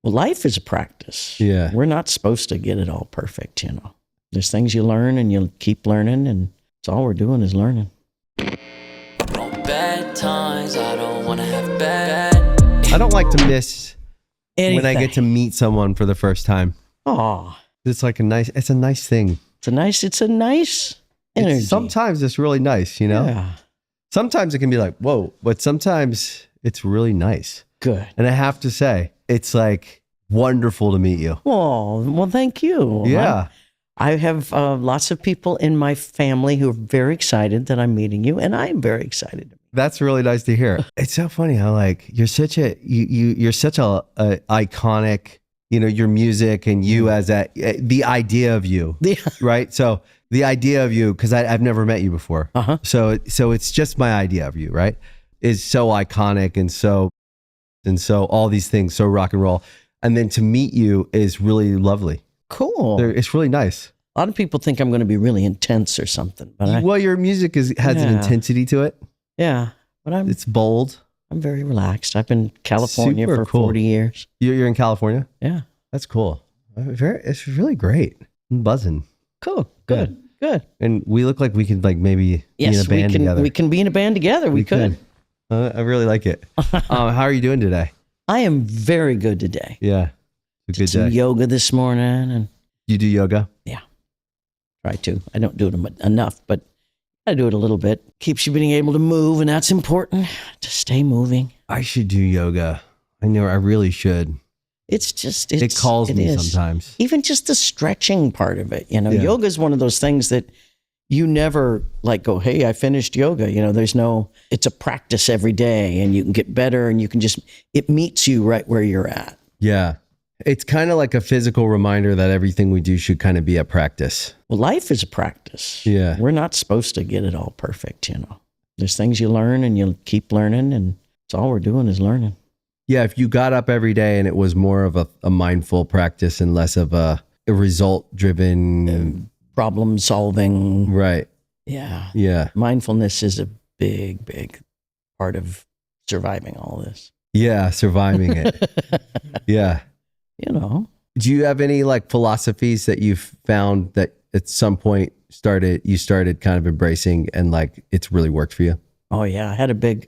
Well, life is a practice. Yeah. We're not supposed to get it all perfect, There's things you learn and you'll keep learning, and it's all we're doing is learning. Bad times, I don't want to have bad. I don't like to miss Anything. when I get to meet someone for the first time. Oh, It's a nice thing. it's a nice energy. Sometimes it's really nice, Yeah. Sometimes it can be like, whoa, but sometimes it's really nice. Good. And I have to say, it's like wonderful to meet you. Oh, well, thank you. Yeah. I have lots of people in my family who are very excited that I'm meeting you, and I'm very excited. That's really nice to hear. It's so funny how you're such a iconic, your music and you as the idea of you, right? So the idea of you, because I've never met you before. Uh-huh. So it's just my idea of you, right? Is so iconic and so all these things, so rock and roll. And then to meet you is really lovely. Cool. It's really nice. A lot of people think I'm going to be really intense or something, but Well, your music has an intensity to it. Yeah, but It's bold. I'm very relaxed. I've been in California Super for cool. 40 years. You're in California? Yeah. That's cool. It's really great. I'm buzzing. Cool. Good. And we look like we could maybe be in a Yes, band together. we can be in a band together. We could. I really like it. How are you doing today? I am very good today. Yeah. It's a Did good some day. yoga this morning, and You do yoga? try to. I don't do it enough, but I do it a little bit. Keeps you being able to move, and that's important to stay moving. I should do yoga. I know I really should. It calls me sometimes. Even just the stretching part of it, yoga is one of those things that you never go, hey, I finished yoga. It's a practice every day, and you can get better, and it meets you right where you're at. Yeah. It's kind of like a physical reminder that everything we do should kind of be a practice. Well, life is a practice. Yeah. We're not supposed to get it all perfect, There's things you learn and you'll keep learning, and it's all we're doing is learning. Yeah, if you got up every day and it was more of a mindful practice and less of a result-driven... problem solving. Right. Yeah. Yeah. Mindfulness is a big, big part of surviving all this. Yeah, surviving it. Yeah. Do you have any philosophies that you've found that at some point you started kind of embracing and it's really worked for you? Oh yeah.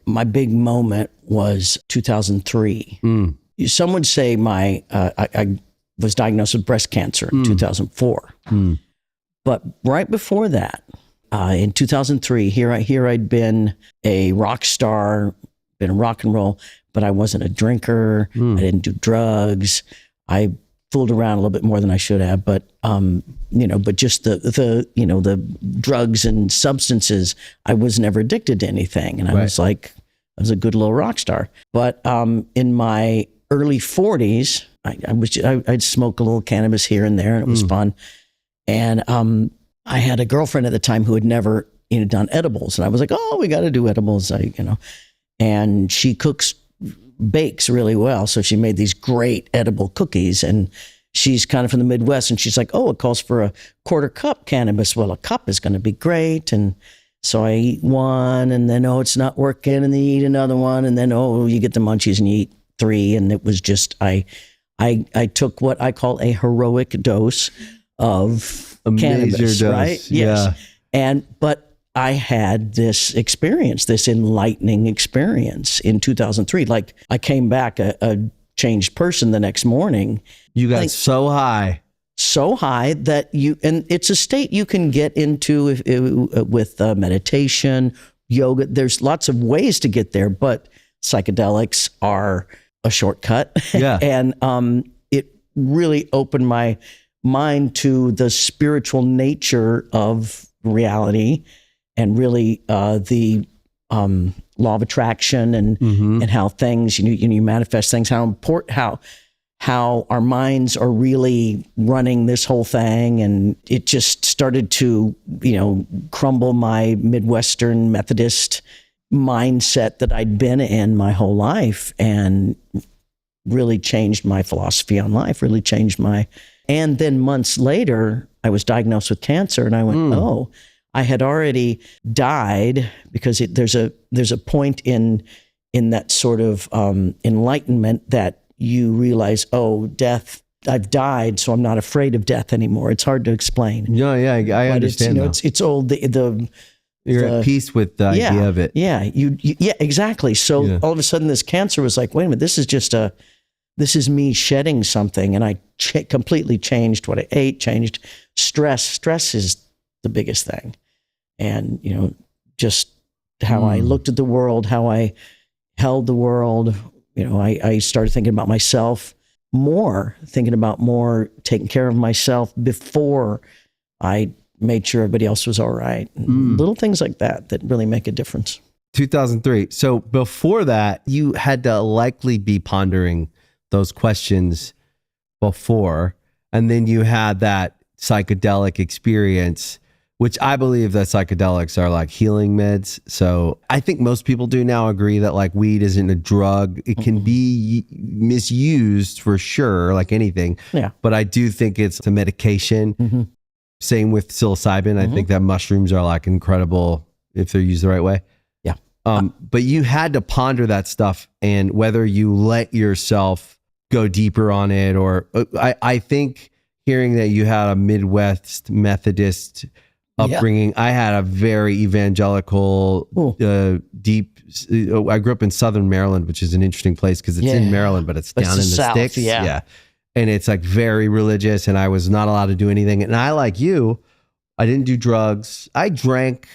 My big moment was 2003. Some would say I was diagnosed with breast cancer in 2004. But right before that, in 2003, here I'd been a rock star, been in rock and roll, but I wasn't a drinker. I didn't do drugs. I fooled around a little bit more than I should have, but but just the drugs and substances, I was never addicted to anything, and I was I was a good little rock star. But in my early 40s, I'd smoke a little cannabis here and there, and it was fun. And I had a girlfriend at the time who had never done edibles, and I was like, oh, we got to do edibles, and she bakes really well. So she made these great edible cookies, and she's kind of from the Midwest, and she's like, oh, it calls for a quarter cup cannabis. Well, a cup is going to be great. And so I eat one, and then, oh, it's not working. And then you eat another one. And then, oh, you get the munchies and you eat 3. And it was just, I took what I call a heroic dose of cannabis, dose. Right? Yeah. Yes. But I had this experience, this enlightening experience in 2003. I came back a changed person the next morning. You got so high that and it's a state you can get into with meditation, yoga. There's lots of ways to get there, but psychedelics are a shortcut. Yeah. And it really opened my mind to the spiritual nature of reality, and really the law of attraction and how things you manifest things, how important how our minds are really running this whole thing. And it just started to crumble my Midwestern Methodist mindset that I'd been in my whole life, and really changed my philosophy on life, really changed and then months later I was diagnosed with cancer, and I went, oh, I had already died, because there's a point in that sort of enlightenment that you realize, oh, death, I've died, so I'm not afraid of death anymore. It's hard to explain. No, yeah, I understand. It's old. You're at peace with the idea of it. Yeah, yeah, exactly. So all of a sudden, this cancer was like, wait a minute, this is me shedding something, and I completely changed what I ate, changed stress. Stress is the biggest thing, and just how I looked at the world, how I held the world. I started thinking about myself more, taking care of myself before I made sure everybody else was all right. Little things like that really make a difference. 2003. So before that, you had to likely be pondering those questions before, and then you had that psychedelic experience, which I believe that psychedelics are like healing meds. So I think most people do now agree that like weed isn't a drug. It can be misused for sure, like anything. Yeah. But I do think it's a medication. Same with psilocybin. I think that mushrooms are like incredible if they're used the right way. Yeah. But you had to ponder that stuff, and whether you let yourself go deeper on it, or I think hearing that you had a Midwest Methodist upbringing. I had a very evangelical, deep. I grew up in Southern Maryland, which is an interesting place because it's in Maryland, but it's down in the South, sticks. Yeah. And it's like very religious, and I was not allowed to do anything. And I, like you, I didn't do drugs. I drank.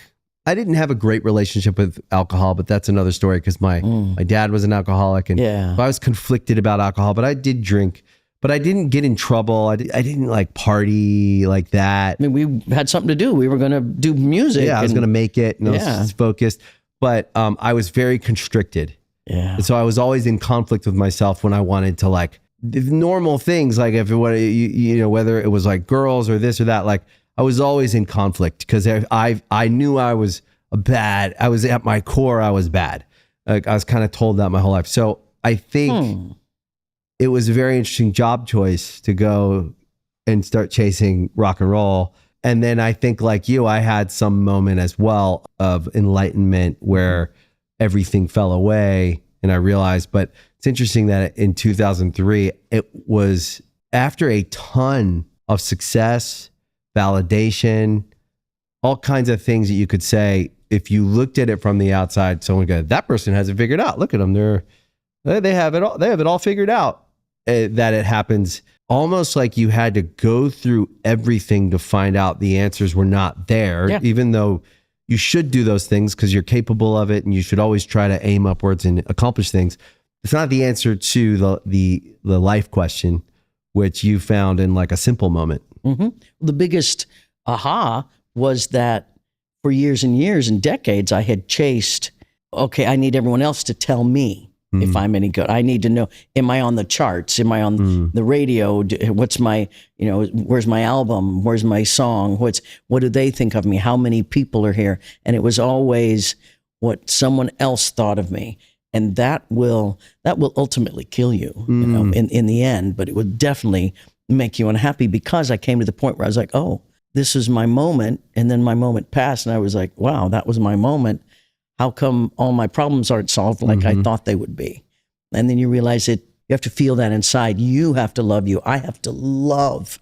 I didn't have a great relationship with alcohol, but that's another story because my dad was an alcoholic, and so I was conflicted about alcohol, but I did drink. But I didn't get in trouble. I didn't like party like that. I mean, we had something to do. We were going to do music. Yeah, I was going to make it, and I was focused. But I was very constricted. Yeah. And so I was always in conflict with myself when I wanted to like normal things, like if it was, whether it was like girls or this or that. Like I was always in conflict because I knew I was I was at my core, I was bad. Like I was kind of told that my whole life. So I think it was a very interesting job choice to go and start chasing rock and roll. And then I think like you, I had some moment as well of enlightenment where everything fell away and I realized, but it's interesting that in 2003, it was after a ton of success, validation, all kinds of things that you could say, if you looked at it from the outside, someone would go, that person has it figured out. Look at them. They have it all figured out. That it happens almost like you had to go through everything to find out the answers were not there, even though you should do those things because you're capable of it and you should always try to aim upwards and accomplish things. It's not the answer to the life question, which you found in like a simple moment. The biggest aha was that for years and years and decades, I had chased, okay, I need everyone else to tell me if I'm any good. I need to know, am I on the charts? Am I on the radio? What's my, where's my album? Where's my song? What do they think of me? How many people are here? And it was always what someone else thought of me. And that will ultimately kill you, in the end, but it would definitely make you unhappy because I came to the point where I was like, oh, this is my moment. And then my moment passed and I was like, wow, that was my moment. How come all my problems aren't solved like I thought they would be? And then you realize you have to feel that inside. You have to love you. I have to love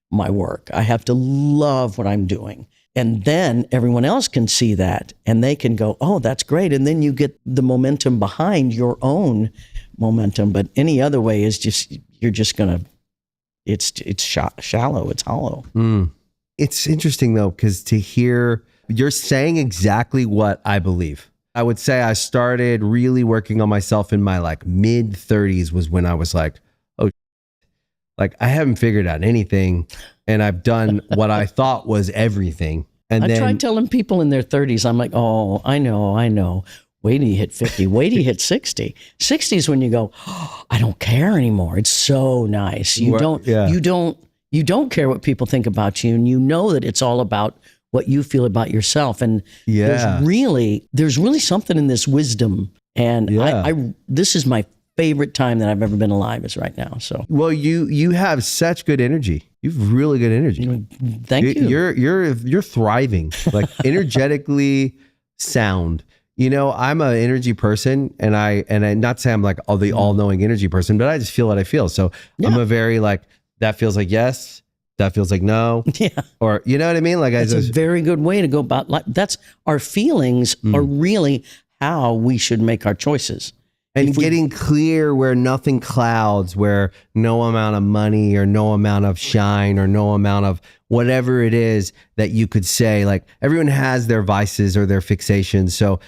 my work. I have to love what I'm doing. And then everyone else can see that and they can go, oh, that's great. And then you get the momentum behind your own momentum. But any other way is you're just going to, it's shallow, it's hollow. It's interesting though, because to hear, you're saying exactly what I believe. I would say I started really working on myself in my like mid 30s was when I was like, oh, like I haven't figured out anything and I've done what I thought was everything. And I tried telling people in their 30s, I'm like, oh, I know. Wait till you hit 50. Wait till you hit 60. 60 is when you go, oh, I don't care anymore. It's so nice. You don't care what people think about you, and you know that it's all about what you feel about yourself. And there's really something in this wisdom. And I this is my favorite time that I've ever been alive is right now. So well, you have such good energy. You have really good energy. Thank you. You're thriving, like energetically sound. you know, I'm an energy person, and I not say I'm like the all-knowing energy person, but I just feel what I feel. So I'm a very like, that feels like yes, that feels like no. Yeah. Or, you know what I mean? Like, that's a very good way to go about life. That's our feelings are really how we should make our choices. And getting clear where nothing clouds, where no amount of money or no amount of shine or no amount of whatever it is that you could say, like everyone has their vices or their fixations. So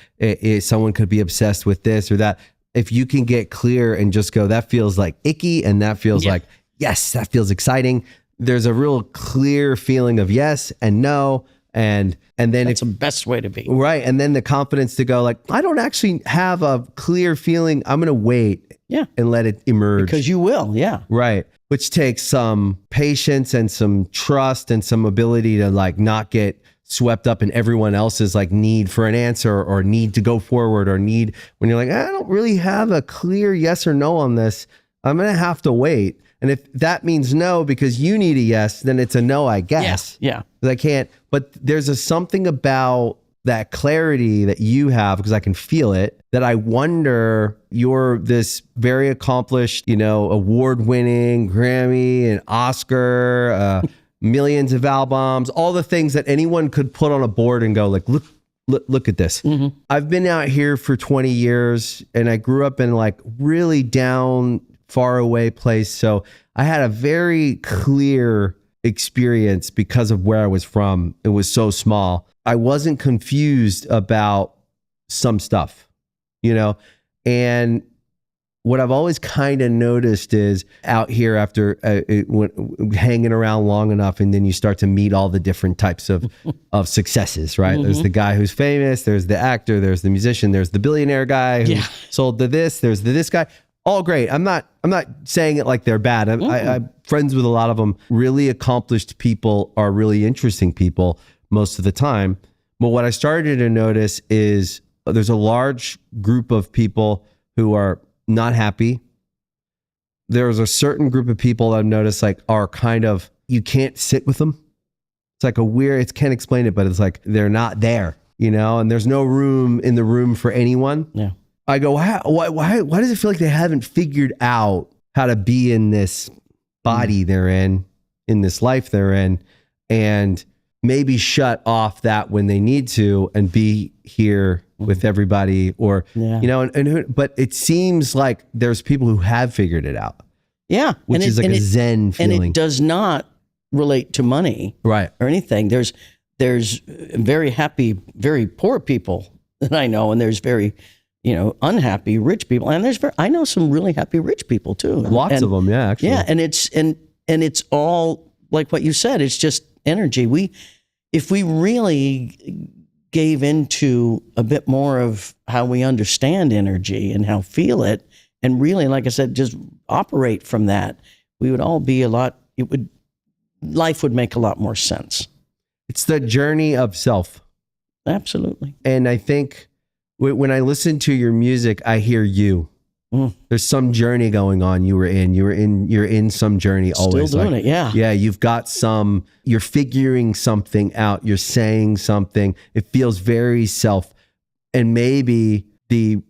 someone could be obsessed with this or that. If you can get clear and just go, that feels like icky and that feels like, yes, that feels exciting. There's a real clear feeling of yes and no. And then it's the best way to be. Right. And then the confidence to go like, I don't actually have a clear feeling. I'm going to wait and let it emerge. Because you will. Yeah. Right. Which takes some patience and some trust and some ability to like not get swept up in everyone else's like need for an answer or need to go forward or need when you're like, I don't really have a clear yes or no on this. I'm going to have to wait. And if that means no because you need a yes, then it's a no, I guess. Yeah. I can't. But there's something about that clarity that you have, because I can feel it, that I wonder, you're this very accomplished, you know, award-winning Grammy and Oscar, millions of albums, all the things that anyone could put on a board and go like, look at this. Mm-hmm. I've been out here for 20 years and I grew up in like really down, far away place. So I had a very clear experience because of where I was from. It was so small. I wasn't confused about some stuff, you know? And what I've always kind of noticed is out here after hanging around long enough, and then you start to meet all the different types of successes, right? Mm-hmm. There's the guy who's famous, there's the actor, there's the musician, there's the billionaire guy who sold to this, there's this guy. All great. I'm not saying it like they're bad. I'm friends with a lot of them. Really accomplished people are really interesting people most of the time. But what I started to notice is there's a large group of people who are not happy. There's a certain group of people I've noticed like are kind of, you can't sit with them. It's like a weird, can't explain it, but it's like they're not there, you know, and there's no room in the room for anyone. Yeah. I go, why does it feel like they haven't figured out how to be in this body they're in this life they're in, and maybe shut off that when they need to and be here with everybody, or, you know, but it seems like there's people who have figured it out. Yeah. Which is like a Zen feeling. And it does not relate to money. Right. Or anything. There's very happy, very poor people that I know, and there's very, you know, unhappy rich people, and I know some really happy rich people too. Lots of them, yeah, actually. Yeah, and it's all like what you said. It's just energy. If we really gave into a bit more of how we understand energy and how feel it, and really, like I said, just operate from that, we would all be life would make a lot more sense. It's the journey of self. Absolutely. And I think when I listen to your music, I hear you. There's some journey going on. You're in some journey always. Still doing it, yeah. Yeah, you're figuring something out. You're saying something. It feels very self. And maybe the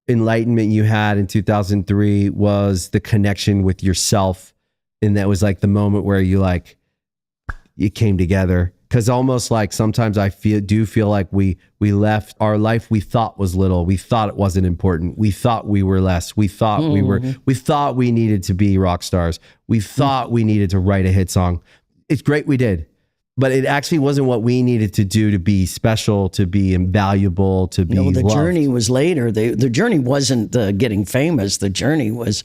enlightenment you had in 2003 was the connection with yourself. And that was like the moment where you came together. Because almost like sometimes I do feel like we left our life we thought was little. We thought it wasn't important. We thought we were less. We thought we thought we needed to be rock stars. We thought we needed to write a hit song. It's great we did, but it actually wasn't what we needed to do to be special, to be invaluable, to be the loved. Journey was later. The journey wasn't the getting famous. The journey was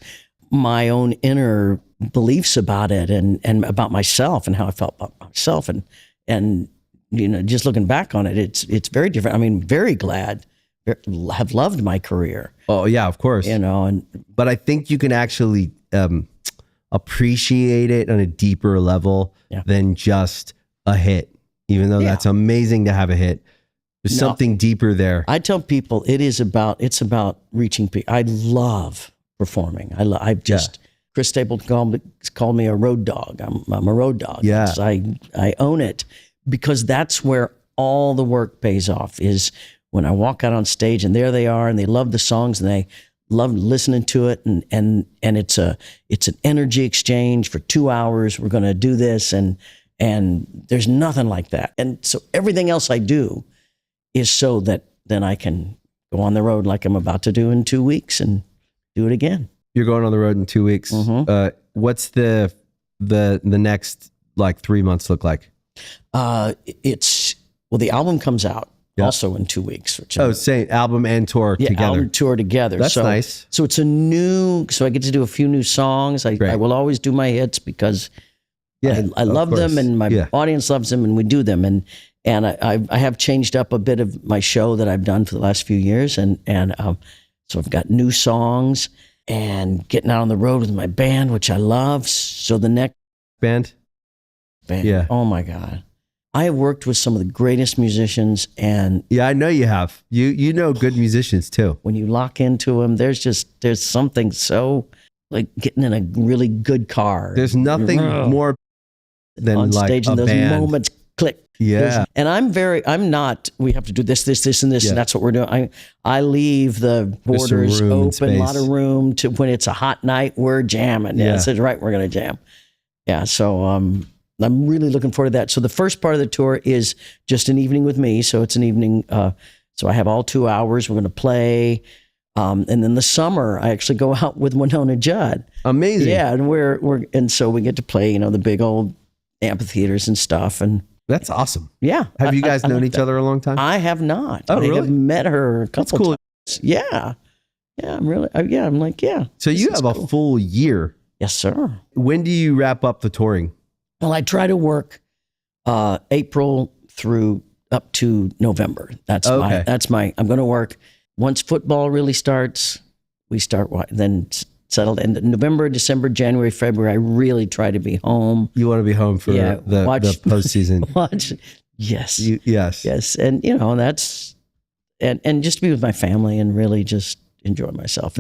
my own inner beliefs about it and about myself and how I felt about myself. And you know, just looking back on it, it's very different. I mean, very glad, have loved my career. Oh yeah, of course. You know, but I think you can actually appreciate it on a deeper level than just a hit. Even though that's amazing to have a hit, there's something deeper there. I tell people it's about reaching people. I love performing. Chris Stapleton called me a road dog. I'm a road dog. Yeah. I own it, because that's where all the work pays off, is when I walk out on stage and there they are and they love the songs and they love listening to it, and it's an energy exchange for 2 hours. We're going to do this, and there's nothing like that. And so everything else I do is so that then I can go on the road like I'm about to do in 2 weeks and do it again. You're going on the road in 2 weeks. Mm-hmm. What's the next like 3 months look like? The album comes out also in 2 weeks. Same album and tour together. Album tour together. That's nice. So it's so I get to do a few new songs. I will always do my hits because I love them and my audience loves them and we do them. And I have changed up a bit of my show that I've done for the last few years. And so I've got new songs and getting out on the road with my band, which I love. So the next band. Yeah. Oh my God. I have worked with some of the greatest musicians, and I know you have. You know good musicians too. When you lock into them, there's something so like getting in a really good car. There's nothing more than on like stage, a and those band. moments click. Yeah. And I'm not. We have to do this, and this, and that's what we're doing. I leave the borders open, a lot of room to when it's a hot night. We're jamming. Yeah, it says right. We're gonna jam. Yeah. So I'm really looking forward to that. So the first part of the tour is just an evening with me. So it's an evening. So I have all 2 hours. We're going to play. And then the summer, I actually go out with Winona Judd. Amazing. Yeah. And and so we get to play, the big old amphitheaters and stuff. And that's awesome. Yeah. Have you guys known each other a long time? I have not. Oh, really? I have met her a couple cool. times. Yeah. Yeah. I'm really, I'm like, yeah. So you have a full year. Yes, sir. When do you wrap up the touring? Well, I try to work April through up to November. I'm going to work once football really starts. We start then settled in November, December, January, February. I really try to be home. You want to be home for the postseason. Yes. Yes. And that's, and just to be with my family and really just enjoy myself.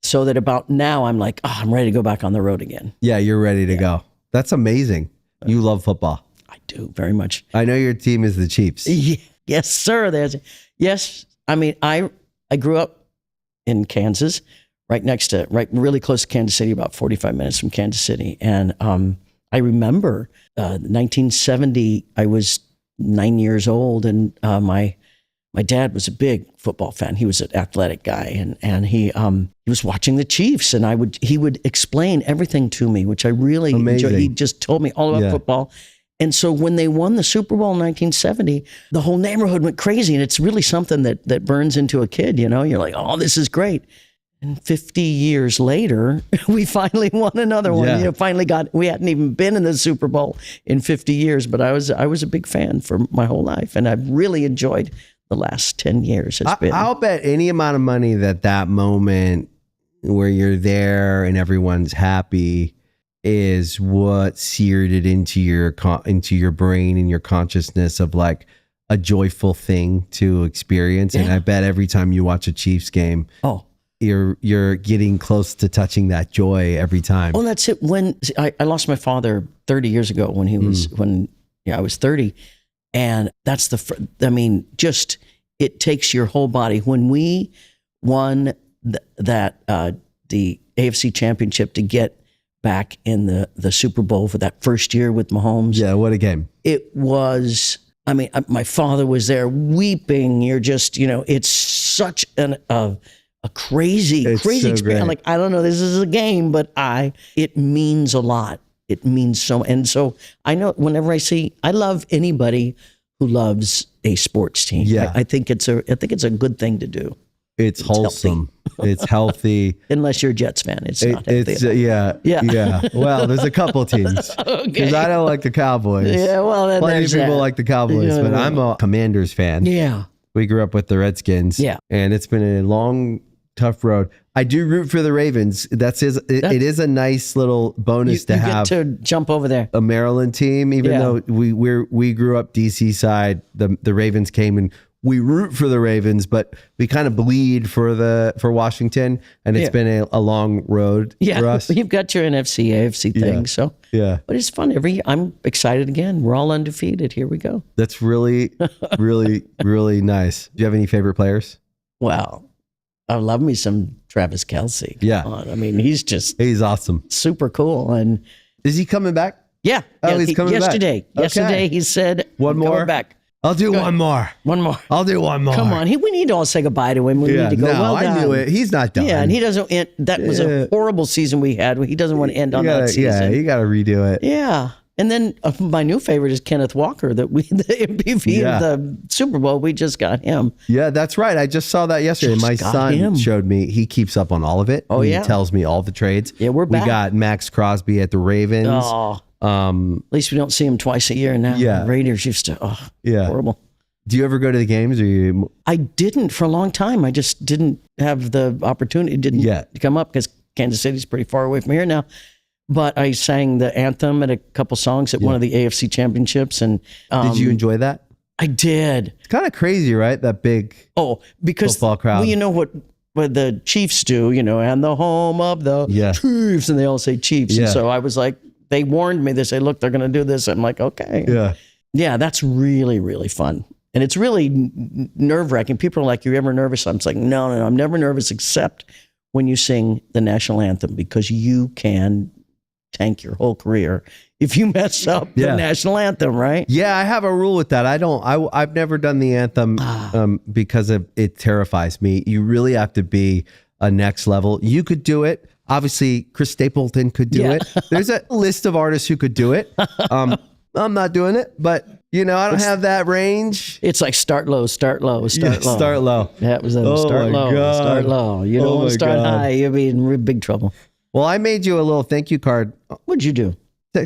So that about now I'm like, I'm ready to go back on the road again. Yeah. You're ready to go. That's amazing. You love football. I do very much. I know your team is the Chiefs. Yes, sir. Yes. I mean, I grew up in Kansas, really close to Kansas City, about 45 minutes from Kansas City. And I remember 1970, I was 9 years old, and my dad was a big football fan. He was an athletic guy, and he was watching the Chiefs, and he would explain everything to me, which I really enjoyed. He just told me all about football. And so when they won the Super Bowl in 1970, the whole neighborhood went crazy, and it's really something that burns into a kid. You're like, oh, this is great. And 50 years later, we finally won another one. We hadn't even been in the Super Bowl in 50 years, but I was a big fan for my whole life, and I've really enjoyed the last 10 years has been. I'll bet any amount of money that moment where you're there and everyone's happy is what seared it into your brain and your consciousness of like a joyful thing to experience. And I bet every time you watch a Chiefs game, you're getting close to touching that joy every time. Well, that's it. When I lost my father 30 years ago when I was 30. And that's it takes your whole body. When we won the AFC Championship to get back in the Super Bowl for that first year with Mahomes. Yeah, what a game. It was, my father was there weeping. You're just, it's such a crazy experience. Great. I'm like, I don't know, this is a game, but it means a lot. It means so, and so I know whenever I love anybody who loves a sports team. Yeah. I think it's a good thing to do. It's wholesome. It's healthy. Unless you're a Jets fan, it's not healthy. Yeah. Well, there's a couple teams because I don't like the Cowboys. Yeah, well, then plenty of people like the Cowboys, but I'm a Commanders fan. Yeah, we grew up with the Redskins. Yeah, and it's been a long, tough road. I do root for the Ravens. It is a nice little bonus to have. You get to jump over there. A Maryland team, even though we grew up DC side, the Ravens came and we root for the Ravens, but we kind of bleed for Washington, and it's been a long road for us. You've got your NFC, AFC thing, so but it's fun every year. I'm excited again. We're all undefeated. Here we go. That's really, really, really nice. Do you have any favorite players? Wow. I love me some Travis Kelce. Yeah. Come on. I mean, he's awesome. Super cool. And is he coming back? Yeah. He's coming yesterday. back. Yesterday he said, one more. Coming back. I'll do one more. One more. I'll do one more. Come on. We need to all say goodbye to him. We need to go, well done. I knew it. He's not done. Yeah, and he doesn't end. That was a horrible season we had. He doesn't want to end on that season. Yeah, you got to redo it. Yeah. And then my new favorite is Kenneth Walker, the MVP of the Super Bowl. We just got him. Yeah, that's right. I just saw that yesterday. My son showed me. He keeps up on all of it. He tells me all the trades. Yeah, we're back. We got Max Crosby at the Ravens. Oh, at least we don't see him twice a year now. Yeah. The Raiders used to, horrible. Do you ever go to the games? Or I didn't for a long time. I just didn't have the opportunity. Didn't come up because Kansas City's pretty far away from here now. But I sang the anthem at a couple songs at one of the AFC championships. And did you enjoy that? I did. It's kind of crazy, right? That big because football crowd. Well, you know what the Chiefs do, and the home of the Chiefs, and they all say Chiefs. And so I was like, they warned me. They say, look, they're going to do this. I'm like, okay. Yeah, that's really, really fun. And it's really nerve-wracking. People are like, you ever nervous? I'm like, no, I'm never nervous except when you sing the national anthem, because you can tank your whole career if you mess up the national anthem, right? Yeah, I have a rule with that. I've never done the anthem because it terrifies me. You really have to be a next level. You could do it. Obviously, Chris Stapleton could do it. There's a list of artists who could do it. I'm not doing it, but I don't have that range. It's like start low, start low, start low. Start low. That was start low, start low. You don't want to start high. You'll be in big trouble. Well, I made you a little thank you card. What'd you do?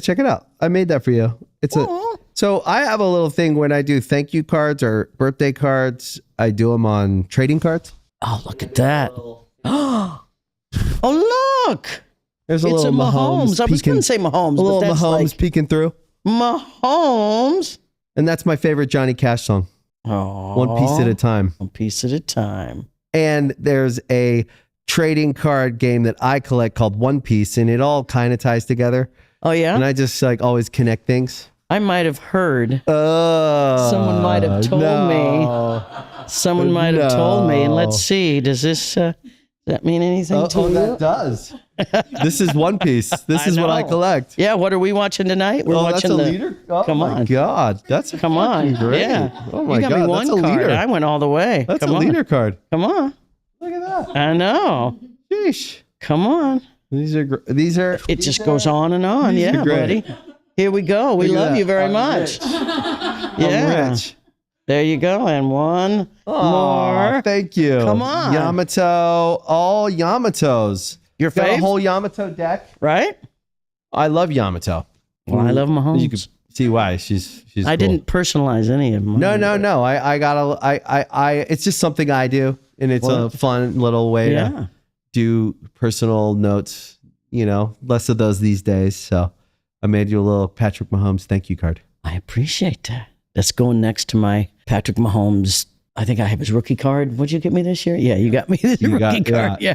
Check it out. I made that for you. So I have a little thing when I do thank you cards or birthday cards. I do them on trading cards. Oh, look at that. Oh, look. There's a little Mahomes. I was going to say Mahomes. A little Mahomes peeking through. Mahomes. And that's my favorite Johnny Cash song. Oh, One piece at a time. One piece at a time. And there's a trading card game that I collect called One Piece, and it all kind of ties together. Oh, yeah? And I just always connect things. I might have heard. Someone might have told me. Someone might have told me. And let's see. Does that mean anything to you? That does. This is One Piece. This is what I collect. Yeah. What are we watching tonight? We're watching that's a leader. Oh, come on. My God. That's come on. Great. Yeah. Oh my you got God. Me one that's a card. leader. I went all the way. That's a leader card. Come on. Look at that. I know. Sheesh. Come on. These are. It just goes on and on. Yeah, buddy. Here we go. We love you very much. I'm rich. There you go. And one more. Thank you. Come on. Yamato. All Yamatos. Your Got a fave? whole Yamato deck. Right? I love Yamato. Well, I love Mahomes. You can see why. She's I cool. didn't personalize any of them. No. It's just something I do. And it's a fun little way to do personal notes, less of those these days. So I made you a little Patrick Mahomes thank you card. I appreciate that. That's going next to my Patrick Mahomes. I think I have his rookie card. What'd you get me this year? Yeah, you got me the rookie card. Yeah.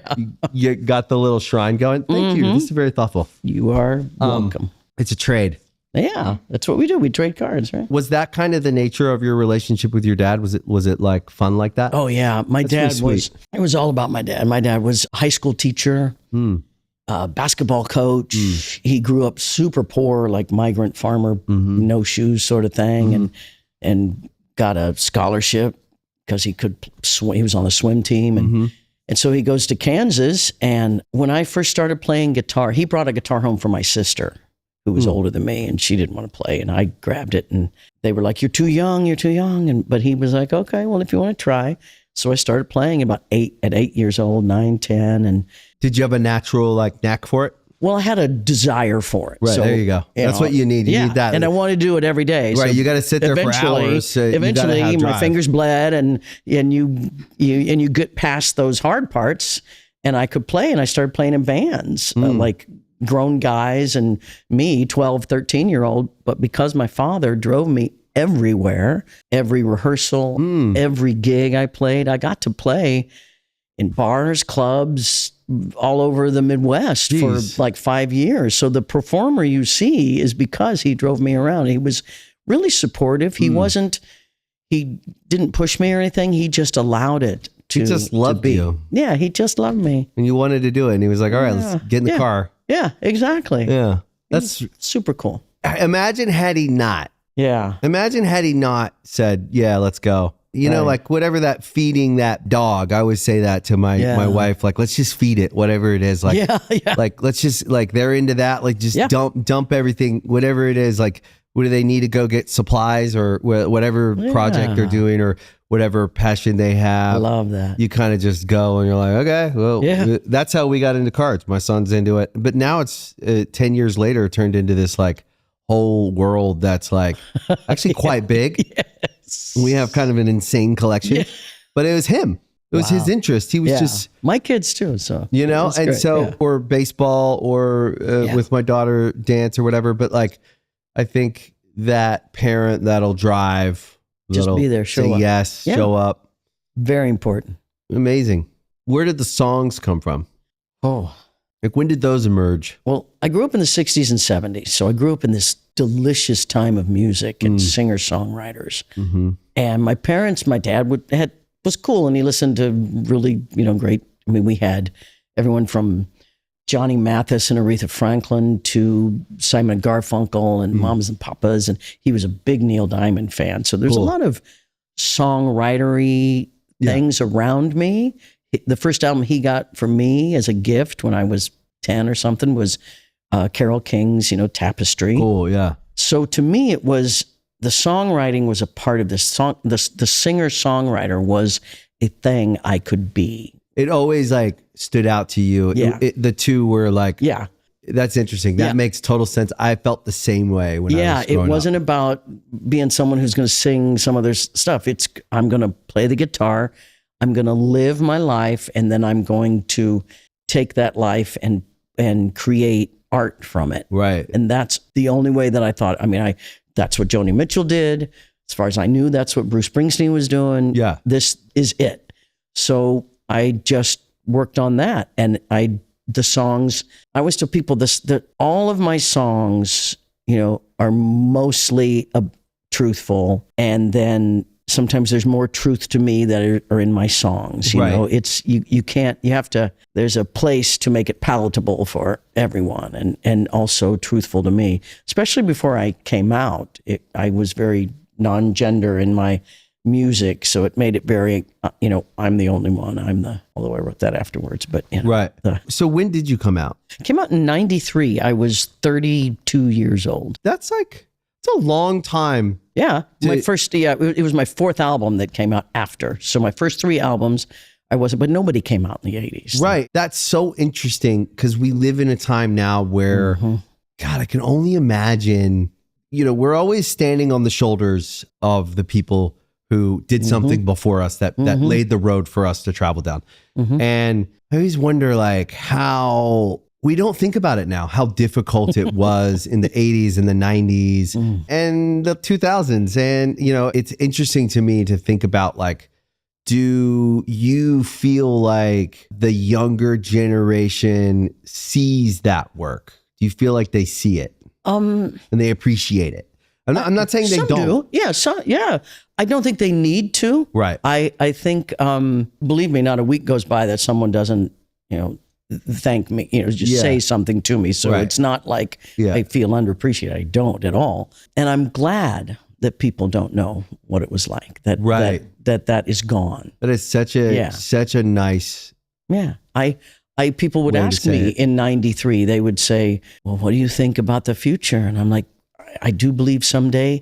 You got the little shrine going. Thank you. This is very thoughtful. You are welcome. It's a trade. Yeah, that's what we do. We trade cards, right? Was that kind of the nature of your relationship with your dad? Was it like fun like that? Oh yeah, my dad was. It was all about my dad. My dad was a high school teacher, basketball coach. He grew up super poor, like migrant farmer, no shoes sort of thing, and got a scholarship because he could swim. He was on the swim team, and so he goes to Kansas. And when I first started playing guitar, he brought a guitar home for my sister, who was older than me, and she didn't want to play. And I grabbed it, and they were like, you're too young. But he was like, okay, well, if you want to try. So I started playing at 8 years old, 9, 10. And did you have a natural knack for it? Well, I had a desire for it. Right, so, there you go. That's what you need. You need that. And I want to do it every day. Right, so you got to sit there for hours. Eventually, my fingers bled, and you get past those hard parts, and I could play, and I started playing in bands, like grown guys and me, 12, 13-year-old. But because my father drove me everywhere, every rehearsal, every gig I played. I got to play in bars, clubs, all over the Midwest for like 5 years. So the performer you see is because he drove me around. He was really supportive. He didn't push me or anything. He just allowed it to He just loved you. Yeah, he just loved me. And you wanted to do it. And he was like, all right, let's get in the car. Yeah, exactly. Yeah. That's super cool. Imagine had he not. Yeah. Imagine had he not said, yeah, let's go. You know, like whatever that feeding that dog, I always say that to my wife, like, let's just feed it, whatever it is. Like, like, let's just like, they're into that. Like just dump everything, whatever it is. Like, what do they need to go get supplies or whatever project they're doing or whatever passion they have. I love that. You kind of just go and you're like, okay, well, that's how we got into cards. My son's into it. But now it's 10 years later, turned into this like whole world that's like actually quite big. Yes. We have kind of an insane collection, but it was him. It was his interest. He was just my kids too. So, you know, and so, or baseball or with my daughter dance or whatever. But like, I think that parent that'll drive, just be there, show say up. Yes, show up. Very important. Amazing. Where did the songs come from? Oh, like when did those emerge? Well, I grew up in the 60s and 70s. So I grew up in this delicious time of music and singer-songwriters. Mm-hmm. And my parents, my dad was cool, and he listened to really, great. I mean, we had everyone from Johnny Mathis and Aretha Franklin to Simon and Garfunkel and Mamas and Papas, and he was a big Neil Diamond fan. So there's a lot of songwritery things around me. The first album he got for me as a gift when I was 10 or something was Carole King's, Tapestry. Cool, yeah. So to me, it was the songwriting was a part of this song. The singer-songwriter was a thing I could be. It always like stood out to you. Yeah. The two were like, that's interesting. That makes total sense. I felt the same way when I was growing it wasn't about being someone who's going to sing some other stuff. It's, I'm going to play the guitar. I'm going to live my life, and then I'm going to take that life and create art from it. Right. And that's the only way that I thought. I mean, that's what Joni Mitchell did. As far as I knew, that's what Bruce Springsteen was doing. Yeah. This is it. So I just worked on that. And the songs, I always tell people that all of my songs, are mostly truthful. And then sometimes there's more truth to me that are in my songs. You know, it's, you can't, you have to, there's a place to make it palatable for everyone and also truthful to me, especially before I came out. I was very non-gender in my music. So it made it very, I'm the only one. Although I wrote that afterwards, but right. So when did you come out? I came out in 93. I was 32 years old. That's like, it's a long time. Yeah. My first, it was my fourth album that came out after. So my first three albums, but nobody came out in the 80s. Right. That's so interesting because we live in a time now where, God, I can only imagine, we're always standing on the shoulders of the people who did something before us that laid the road for us to travel down. And I always wonder like how we don't think about it now, how difficult it was in the 80s and the 90s and the 2000s. And, it's interesting to me to think about like, do you feel like the younger generation sees that work? Do you feel like they see it and they appreciate it? I'm not saying they some don't. Do. Yeah, I don't think they need to. Right. I think, believe me, not a week goes by that someone doesn't, thank me, just say something to me. So it's not like I feel underappreciated. I don't at all. And I'm glad that people don't know what it was like. That is gone. That is such a nice. Yeah. People would ask me in 93, they would say, well, what do you think about the future? And I'm like, I do believe someday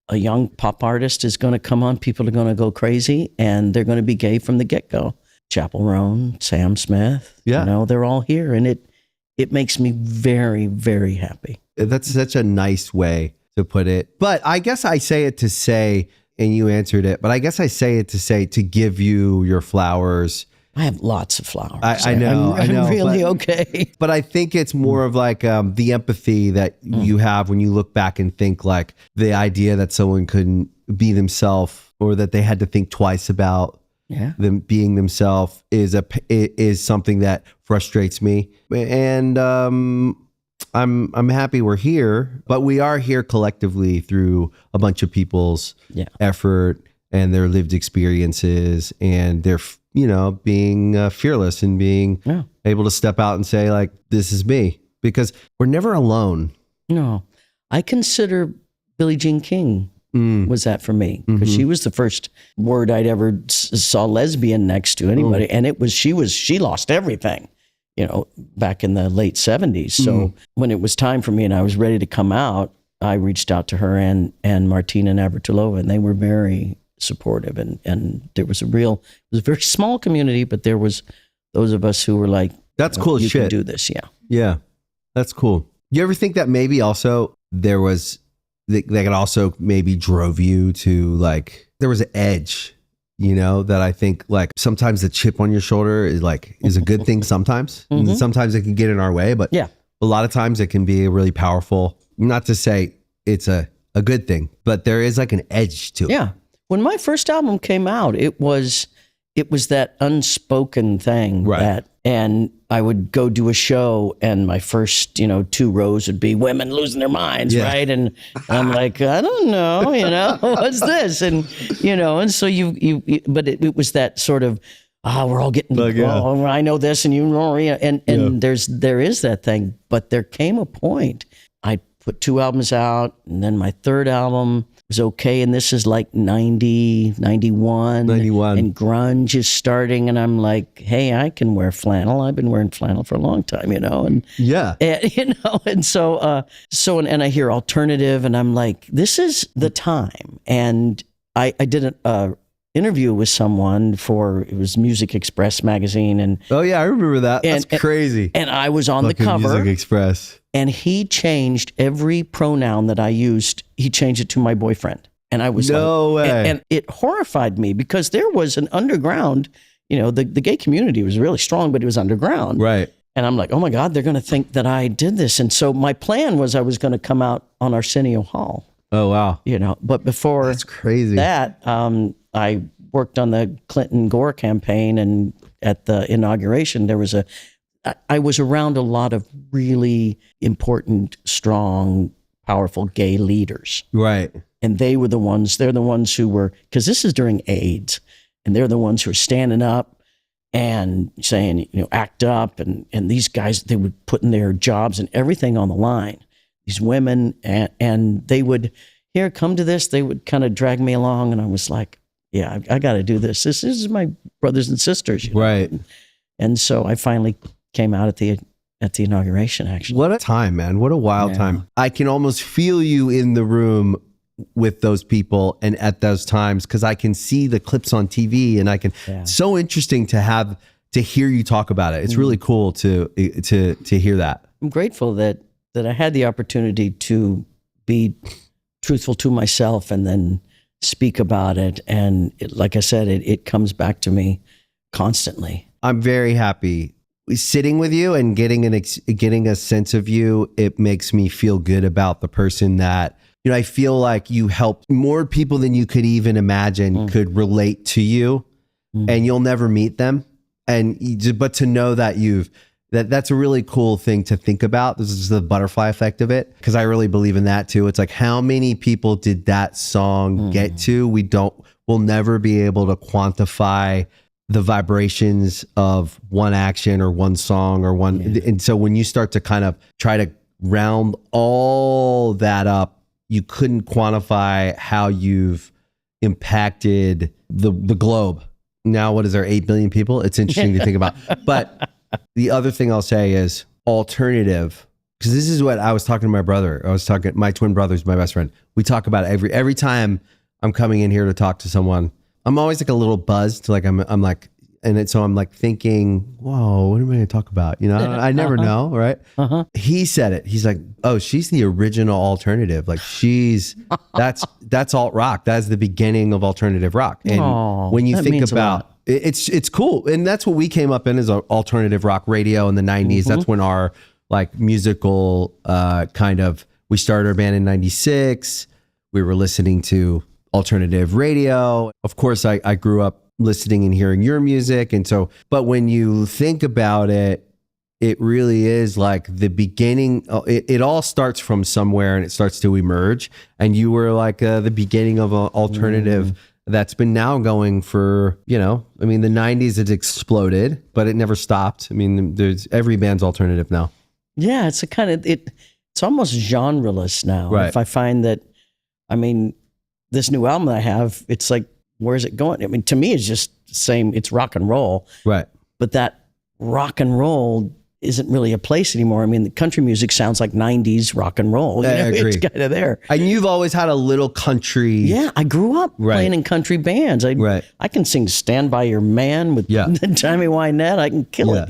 a young pop artist is going to come on. People are going to go crazy and they're going to be gay from the get-go. Chappell Roan, Sam Smith, they're all here. And it makes me very, very happy. That's such a nice way to put it. But I guess I say it to say, and you answered it, but I guess I say it to say, to give you your flowers I have lots of flowers. I know. I'm really okay. But I think it's more of like the empathy that you have when you look back and think like the idea that someone couldn't be themselves or that they had to think twice about them being themselves is something that frustrates me. And I'm happy we're here, but we are here collectively through a bunch of people's effort and their lived experiences and their, being fearless and being able to step out and say like, this is me, because we're never alone. No, I consider Billie Jean King was that for me, because she was the first word I'd ever saw lesbian next to anybody. And she lost everything, back in the late 70s. So when it was time for me and I was ready to come out, I reached out to her and Martina Navratilova, and they were very supportive. And there was it was a very small community, but there was those of us who were like, that's cool you shit. can do this. Yeah. Yeah. That's cool. You ever think that maybe also there was, that it also maybe drove you to like, there was an edge, that I think like sometimes the chip on your shoulder is a good thing sometimes. And sometimes it can get in our way, but a lot of times it can be really powerful. Not to say it's a good thing, but there is like an edge to it. Yeah. When my first album came out, it was that unspoken thing and I would go do a show and my first, 2 rows would be women losing their minds. Right. And I'm like, I don't know, what's this? And, and so but it was that sort of, we're all getting, I know this and you know, and there is that thing, but there came a point I put 2 albums out and then my third album was okay. And this is like 90, 91. And grunge is starting. And I'm like, hey, I can wear flannel. I've been wearing flannel for a long time, and and so I hear alternative and I'm like, this is the time. And I did an interview with someone it was Music Express magazine. And oh yeah, I remember that. That's crazy. And I was on the cover. Music Express. And he changed every pronoun that I used. He changed it to my boyfriend. And I was no way. And it horrified me because there was an underground, the gay community was really strong, but it was underground. Right. And I'm like, oh my God, they're going to think that I did this. And so my plan was I was going to come out on Arsenio Hall. Oh, wow. But before that's crazy. That, I worked on the Clinton Gore campaign, and at the inauguration, I was around a lot of really important, strong, powerful gay leaders. Right. And they're the ones who were, because this is during AIDS, and they're the ones who are standing up and saying, act up. And these guys, they would put in their jobs and everything on the line. These women, and they would, here, come to this. They would kind of drag me along. And I was like, yeah, I got to do this. This is my brothers and sisters. Right. And so I finally came out at the inauguration, actually. What a time, man. What a wild time. I can almost feel you in the room with those people and at those times, because I can see the clips on TV and it's so interesting to hear you talk about it. It's really cool to hear that. I'm grateful that I had the opportunity to be truthful to myself and then speak about it. And like I said, it comes back to me constantly. I'm very happy sitting with you and getting a sense of you. It makes me feel good about the person that, I feel like you helped more people than you could even imagine could relate to you, and you'll never meet them. But to know that that's a really cool thing to think about. This is the butterfly effect of it, because I really believe in that too. It's like, how many people did that song get to? We'll never be able to quantify the vibrations of one action or one song or one. And so when you start to kind of try to round all that up, you couldn't quantify how you've impacted the globe. Now, what is there, 8 billion people? It's interesting to think about. But the other thing I'll say is alternative, because this is what I was talking to my brother. My twin brother's my best friend. We talk about it every time I'm coming in here to talk to someone. I'm always like a little buzzed, like I'm like, so I'm like thinking, whoa, what am I going to talk about? I never know, right? He said it. He's like, oh, she's the original alternative. Like that's alt rock. That's the beginning of alternative rock. And when you think about It's cool. And that's what we came up in, as alternative rock radio in the 90s. That's when our like musical we started our band in 96. We were listening to alternative radio. Of course, I grew up listening and hearing your music. And so, but when you think about it, it really is like the beginning. It all starts from somewhere and it starts to emerge. And you were like the beginning of an alternative that's been now going for, the 90s it exploded, but it never stopped. I mean, there's every band's alternative now. Yeah, it's it's almost genreless now. Right. If I find that, this new album that I have, it's like, where's it going? I mean, to me, it's just the same. It's rock and roll. Right. But that rock and roll isn't really a place anymore. I mean, the country music sounds like 90s rock and roll. I agree. It's kind of there. And you've always had a little country. Yeah, I grew up playing in country bands. I can sing Stand By Your Man with Tammy Wynette. I can kill it,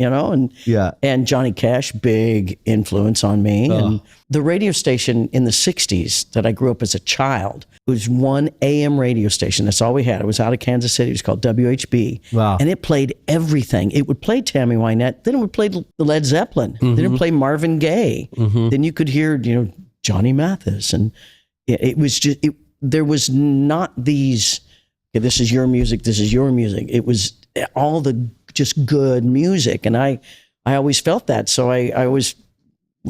and Johnny Cash, big influence on me. And the radio station in the 60s that I grew up as a child, it was one AM radio station. That's all we had. It was out of Kansas City. It was called WHB. Wow. And it played everything. It would play Tammy Wynette. Then it would play the Led Zeppelin. Then it would play Marvin Gaye. Then you could hear, Johnny Mathis. And it was just, there was not these, this is your music, this is your music. It was all the just good music. And I always felt that. So I was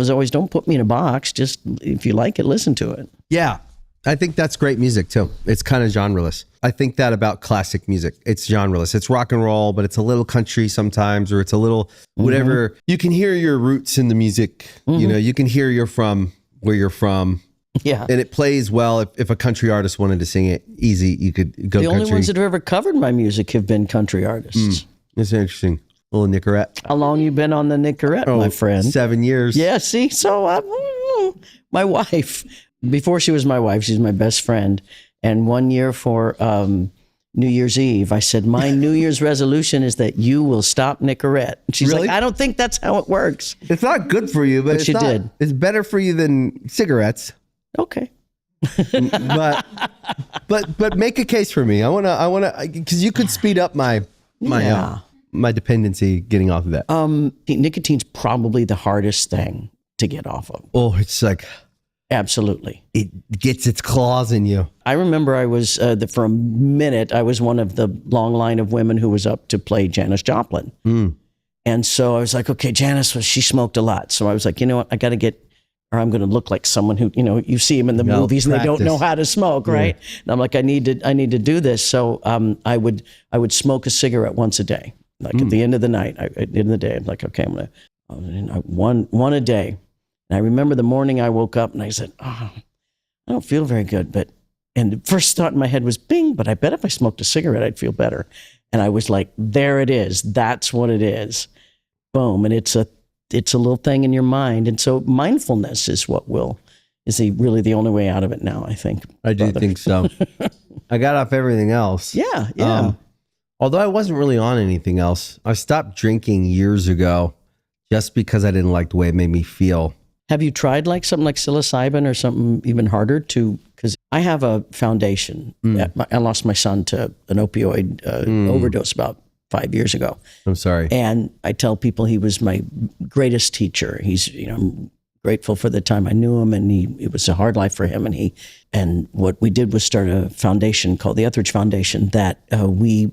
always, don't put me in a box. Just, if you like it, listen to it. Yeah. I think that's great music too. It's kind of genreless. I think that about classic music. It's genreless. It's rock and roll, but it's a little country sometimes, or it's a little whatever. You can hear your roots in the music. You can hear where you're from. Yeah. And it plays well. If a country artist wanted to sing it easy, you could go country. The only ones that have ever covered my music have been country artists. That's interesting. Little Nicorette. How long you been on the Nicorette, my friend? 7 years. Yeah, see? So my wife, before she was my wife, she's my best friend. And one year for New Year's Eve, I said, my New Year's resolution is that you will stop Nicorette. And she's like, I don't think that's how it works. It's not good for you, but she did. It's better for you than cigarettes. Okay. but make a case for me. I wanna, because you could speed up my dependency getting off of that. Nicotine's probably the hardest thing to get off of. Oh, it's like, absolutely. It gets its claws in you. I remember I was, for a minute, I was one of the long line of women who was up to play Janis Joplin. And so I was like, okay, Janis, she smoked a lot. So I was like, you know what, I got to get, or I'm going to look like someone who, you see them in the movies and they don't know how to smoke, right? And I'm like, I need to do this. So I would smoke a cigarette once a day. Like at the end of the night, at the end of the day, I'm like, okay, I'm going to, one a day. And I remember the morning I woke up and I said, I don't feel very good. And the first thought in my head was, bing, but I bet if I smoked a cigarette, I'd feel better. And I was like, there it is. That's what it is. Boom. And it's a little thing in your mind. And so mindfulness is really the only way out of it now, I think. I do think so. I got off everything else. Yeah. Although I wasn't really on anything else. I stopped drinking years ago just because I didn't like the way it made me feel. Have you tried like something like psilocybin or something even harder because I have a foundation. I lost my son to an opioid overdose about 5 years ago. I'm sorry. And I tell people he was my greatest teacher. He's, I'm grateful for the time I knew him, and it was a hard life for him. And what we did was start a foundation called the Etheridge Foundation that we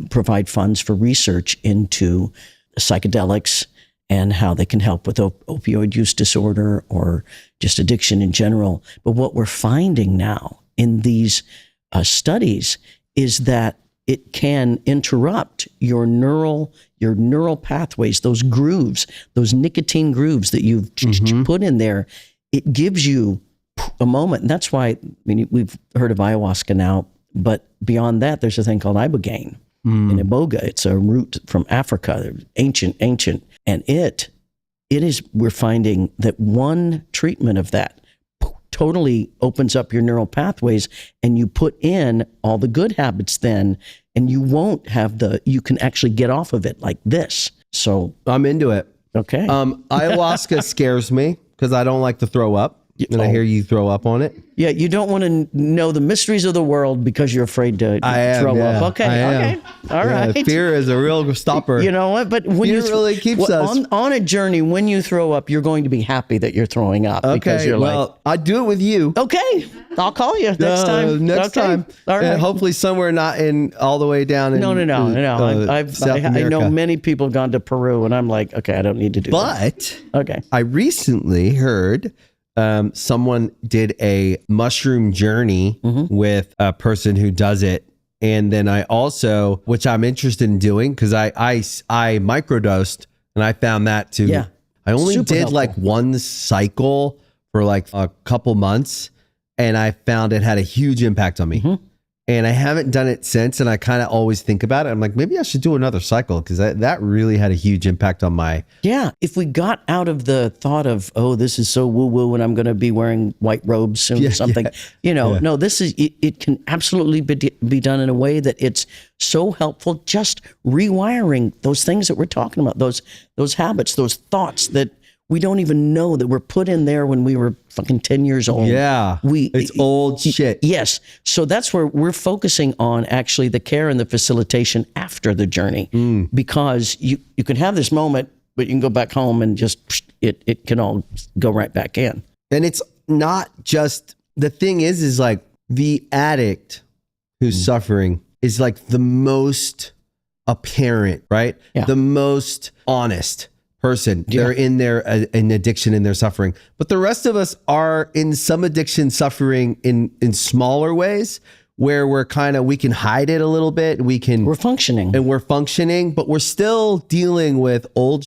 provide funds for research into psychedelics and how they can help with opioid use disorder or just addiction in general. But what we're finding now in these studies is that it can interrupt your neural pathways, those grooves, those nicotine grooves that you've put in there. It gives you a moment. And that's why, we've heard of ayahuasca now, but beyond that, there's a thing called ibogaine. In iboga, it's a root from Africa, ancient, and it is. We're finding that one treatment of that totally opens up your neural pathways, and you put in all the good habits then, and you won't have you can actually get off of it like this. So I'm into it. Okay. Ayahuasca scares me because I don't like to throw up. and I hear you throw up on it. Yeah, you don't want to know the mysteries of the world because you're afraid to throw up. Okay. All right. Fear is a real stopper. You know what? But when Fear really keeps us on a journey. When you throw up, you're going to be happy that you're throwing up because you're I do it with you. Okay, I'll call you next time. Next time. All right. And hopefully somewhere not in all the way down. No. I know many people have gone to Peru, and I'm like, okay, I don't need to do that. But okay, I recently heard someone did a mushroom journey with a person who does it. And then I also, which I'm interested in doing, because I microdosed and I found that too. Yeah. I only Super did helpful. like one cycle for like a couple months, and I found it had a huge impact on me. And I haven't done it since, and I kind of always think about it. I'm like, maybe I should do another cycle, because that really had a huge impact on my... Yeah, if we got out of the thought of, oh, this is so woo-woo and I'm going to be wearing white robes soon or something, no, this is, it can absolutely be done in a way that it's so helpful, just rewiring those things that we're talking about, those habits, those thoughts that we don't even know that were put in there when we were fucking 10 years old. Yeah, it's old shit. Yes. So that's where we're focusing on actually the care and the facilitation after the journey, because you can have this moment, but you can go back home and just, it can all go right back in. And it's not just, the thing is like the addict who's suffering is like the most apparent, right? Yeah. The most honest person. Yeah. They're in their in addiction and they're suffering. But the rest of us are in some addiction suffering in smaller ways where we can hide it a little bit. We're functioning. We're functioning, but we're still dealing with old.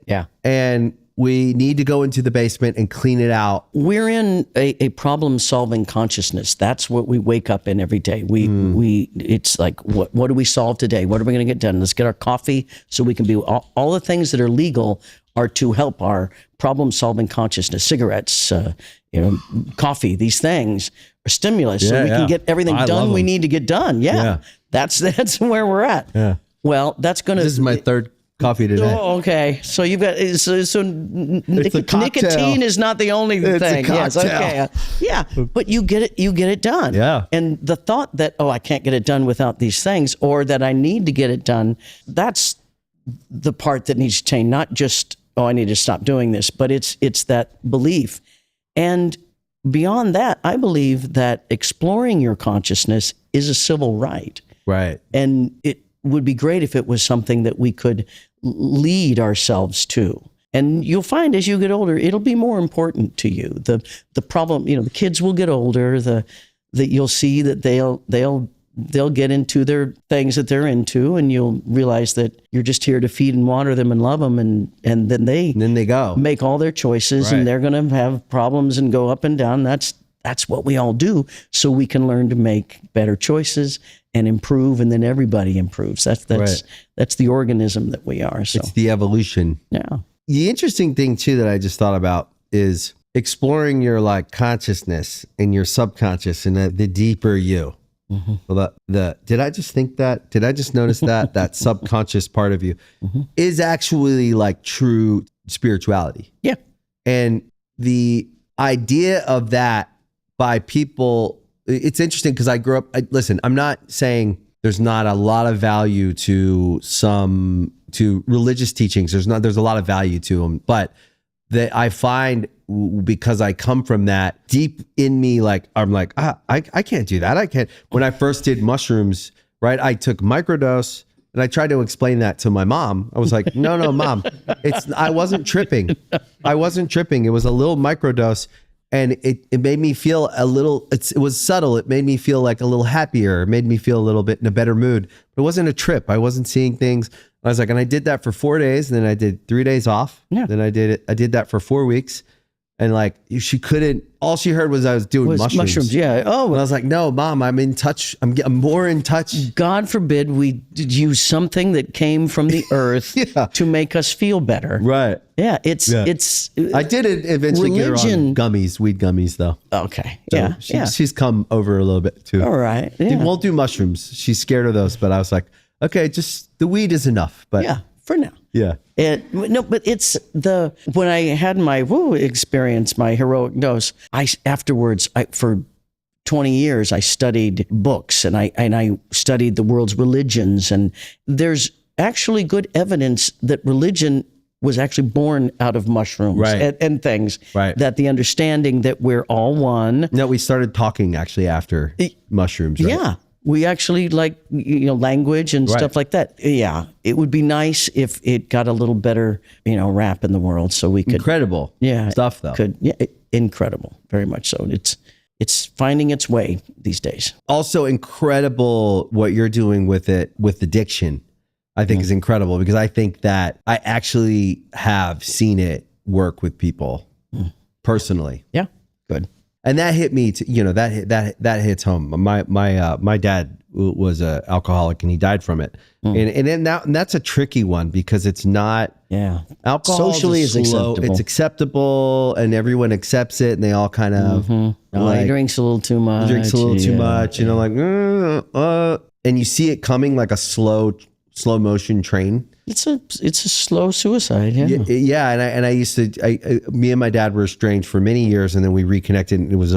Yeah. And we need to go into the basement and clean it out. We're in a problem-solving consciousness. That's what we wake up in every day. It's like, what do we solve today? What are we going to get done? Let's get our coffee so we can be, all the things that are legal are to help our problem-solving consciousness. Cigarettes, coffee, these things are stimulus. So we can get everything done we need to get done. Yeah. That's where we're at. Yeah. Well, that's going to... This is my third coffee today. Oh, okay. So you've got nicotine is not the only thing. Yes, okay. Yeah, but you get it done. Yeah. And the thought that, I can't get it done without these things, or that I need to get it done, that's the part that needs to change. Not just, I need to stop doing this, but it's that belief. And beyond that, I believe that exploring your consciousness is a civil right. Right. And it would be great if it was something that we could lead ourselves to. And you'll find as you get older, it'll be more important to you. The problem, the kids will get older, that you'll see that they'll get into their things that they're into, and you'll realize that you're just here to feed and water them and love them, and then they go make all their choices, and they're going to have problems and go up and down. That's what we all do, so we can learn to make better choices and improve, and then everybody improves. That's the organism that we are. So it's the evolution. Yeah. The interesting thing too that I just thought about is exploring your like consciousness and your subconscious and the deeper you. Well, did I just think that? Did I just notice that subconscious part of you is actually like true spirituality? Yeah. And the idea of that by people, it's interesting because I grew up, listen, I'm not saying there's not a lot of value to religious teachings. There's a lot of value to them, but that I find, because I come from that deep in me, like, I'm like, I can't do that. I can't. When I first did mushrooms, right, I took microdose and I tried to explain that to my mom. I was like, no, mom, I wasn't tripping. It was a little microdose. And it made me feel a little, it was subtle. It made me feel like a little happier. It made me feel a little bit in a better mood. But it wasn't a trip. I wasn't seeing things. I was like, and I did that for 4 days. And then I did 3 days off. Yeah. Then I did that for 4 weeks. And like, all she heard was I was doing mushrooms. Yeah. Oh, and I was like, no, mom, I'm in touch. I'm more in touch. God forbid we use something that came from the earth to make us feel better. Right. Yeah. It's, I did it eventually religion. Get her on weed gummies though. Okay. So she's come over a little bit too. All right. Yeah. She won't do mushrooms. She's scared of those, but I was like, okay, just the weed is enough. But yeah, for now. Yeah. And no, but it's when I had my experience, my heroic dose, afterwards, for 20 years, I studied books and I studied the world's religions. And there's actually good evidence that religion was actually born out of mushrooms and things. Right. That the understanding that we're all one. No, we started talking actually after mushrooms. Right? Yeah. We actually language and stuff like that. Yeah. It would be nice if it got a little better, rap in the world so we could. Incredible stuff though. Incredible. Very much so. It's finding its way these days. Also incredible what you're doing with it, with addiction, I think is incredible, because I think that I actually have seen it work with people personally. Yeah. Good. And that hit me that hits home. My dad was an alcoholic and he died from it. And that's a tricky one because it's not alcohol socially is acceptable. It's acceptable and everyone accepts it and they all kind of he drinks a little too much. And you see it coming like a slow motion train. It's a slow suicide. Yeah. And I used to, me and my dad were estranged for many years and then we reconnected and it was,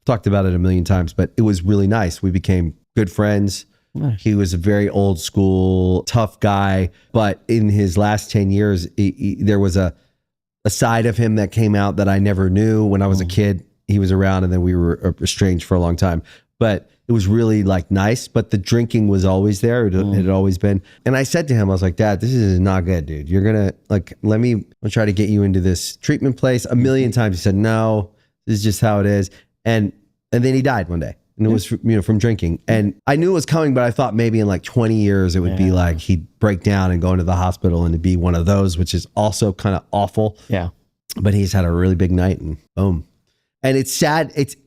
talked about it a million times, but it was really nice. We became good friends. Nice. He was a very old school, tough guy, but in his last 10 years, there was a side of him that came out that I never knew. When I was a kid, he was around and then we were estranged for a long time, but it was really nice, but the drinking was always there. It had always been. And I said to him, I was like, Dad, this is not good, dude. You're going to I'll try to get you into this treatment place. A million times he said, no, this is just how it is. And then he died one day and it was, from drinking. And I knew it was coming, but I thought maybe in 20 years, it would be he'd break down and go into the hospital and it'd be one of those, which is also kind of awful. Yeah. But he's had a really big night and boom. And it's sad. It's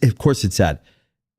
of course it's sad,